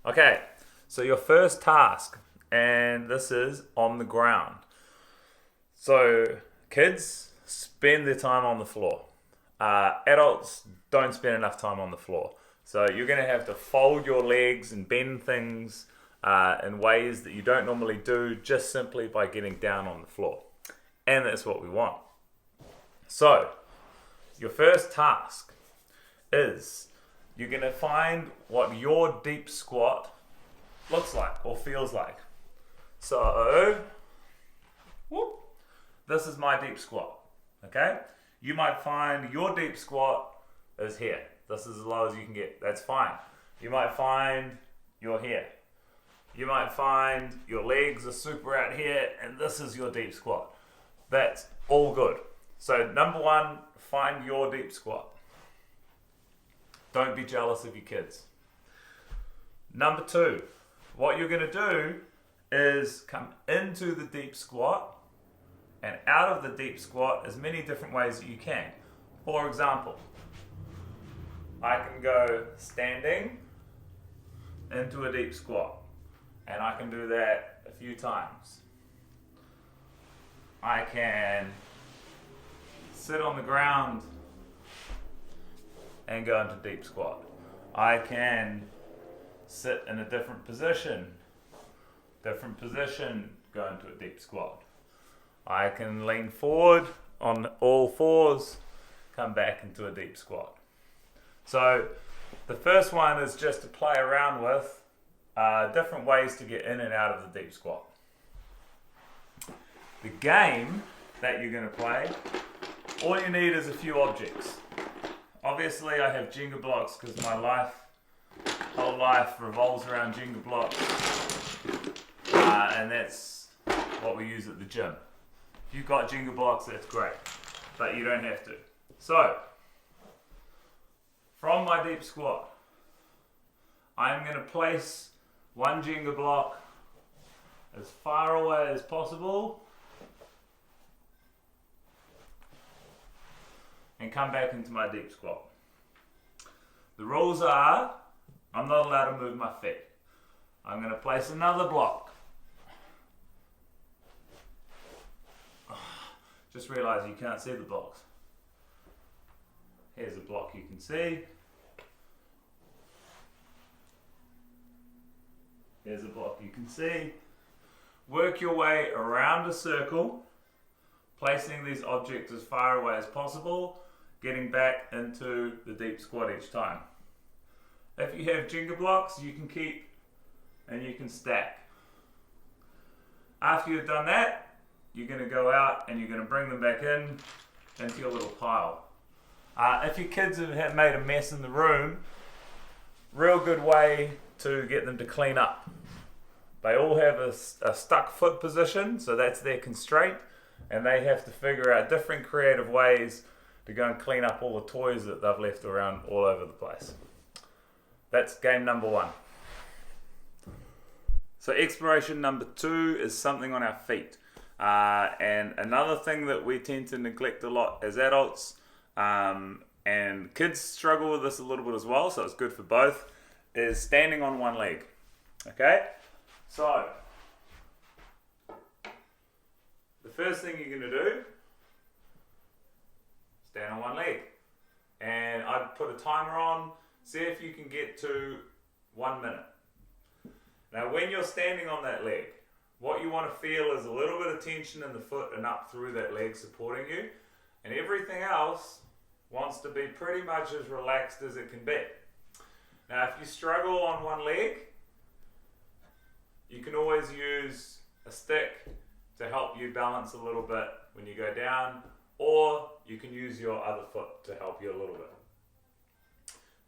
Okay, so your first task, and this is on the ground. So, kids spend their time on the floor. Adults don't spend enough time on the floor. So, you're going to have to fold your legs and bend things in ways that you don't normally do just simply by getting down on the floor. And that's what we want. So, your first task is you're going to find what your deep squat looks like or feels like. So, whoop, this is my deep squat. Okay? You might find your deep squat is here. This is as low as you can get. That's fine. You might find you're here. You might find your legs are super out here and this is your deep squat. That's all good. So, number one, find your deep squat. Don't be jealous of your kids. Number two, what you're going to do is come into the deep squat and out of the deep squat as many different ways that you can. For example, I can go standing into a deep squat, and I can do that a few times. I can sit on the ground and go into deep squat. I can sit in a different position, go into a deep squat. I can lean forward on all fours, come back into a deep squat. So the first one is just to play around with different ways to get in and out of the deep squat. The game that you're going to play, all you need is a few objects. Obviously, I have Jenga blocks because my whole life revolves around Jenga blocks, and that's what we use at the gym. If you've got Jenga blocks, that's great, but you don't have to. So, from my deep squat, I'm going to place one Jenga block as far away as possible and come back into my deep squat. The rules are, I'm not allowed to move my feet. I'm going to place another block. Just realize you can't see the blocks. Here's a block you can see. Here's a block you can see. Work your way around a circle, placing these objects as far away as possible, getting back into the deep squat each time. If you have Jenga blocks, you can keep and you can stack. After you've done that, you're going to go out and you're going to bring them back into your little pile. If your kids have made a mess in the room, real good way to get them to clean up. They all have a stuck foot position, so that's their constraint, and they have to figure out different creative ways to go and clean up all the toys that they've left around all over the place. That's game number one. So exploration number two is something on our feet. And another thing that we tend to neglect a lot as adults, and kids struggle with this a little bit as well, so it's good for both, is standing on one leg. Okay? So, the first thing you're going to do, stand on one leg. And I'd put a timer on, see if you can get to 1 minute. Now when you're standing on that leg, what you want to feel is a little bit of tension in the foot and up through that leg supporting you, and everything else wants to be pretty much as relaxed as it can be. Now if you struggle on one leg, you can always use a stick to help you balance a little bit when you go down, or you can use your other foot to help you a little bit.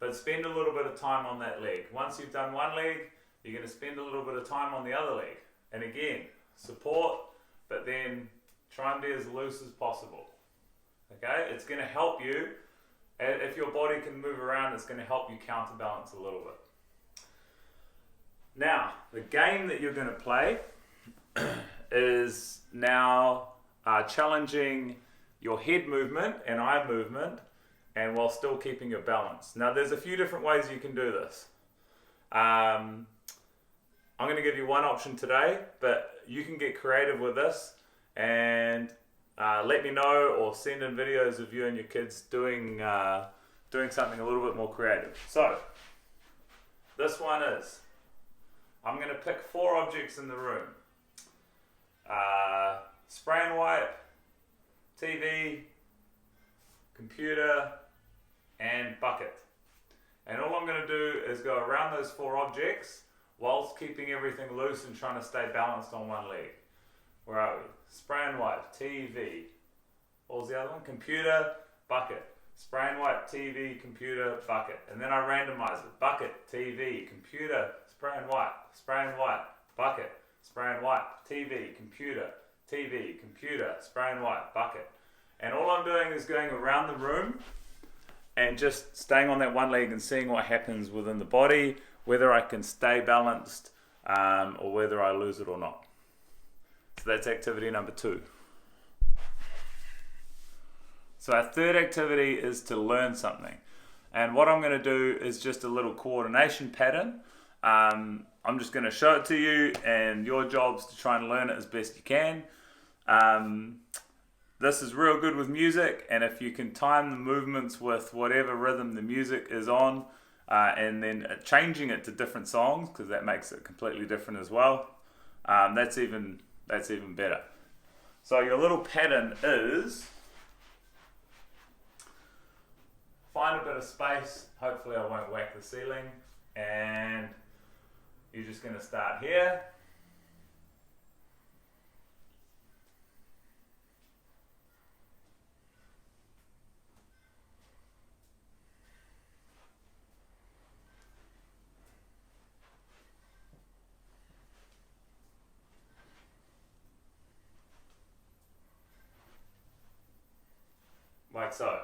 But spend a little bit of time on that leg. Once you've done one leg, you're going to spend a little bit of time on the other leg. And again, support, but then try and be as loose as possible. Okay? It's going to help you. If your body can move around, it's going to help you counterbalance a little bit. Now, the game that you're going to play is now challenging your head movement and eye movement, and while still keeping your balance. Now, there's a few different ways you can do this. I'm going to give you one option today, but you can get creative with this and let me know, or send in videos of you and your kids doing something a little bit more creative. So this one is, I'm going to pick 4 objects in the room. Spray and wipe, TV, computer, and bucket. And all I'm going to do is go around those 4 objects whilst keeping everything loose and trying to stay balanced on one leg. Where are we? Spray and wipe, TV. What was the other one? Computer, bucket. Spray and wipe, TV, computer, bucket. And then I randomize it. Bucket, TV, computer, spray and wipe, bucket, spray and wipe, TV, computer, spray and wipe, bucket. And all I'm doing is going around the room and just staying on that one leg and seeing what happens within the body, whether I can stay balanced or whether I lose it or not. So that's activity number 2. So our third activity is to learn something. And what I'm going to do is just a little coordination pattern. I'm just going to show it to you, and your job's to try and learn it as best you can. This is real good with music, and if you can time the movements with whatever rhythm the music is on, and then changing it to different songs, because that makes it completely different as well, that's even better. So your little pattern is, find a bit of space, hopefully I won't whack the ceiling, and you're just going to start here. Like so.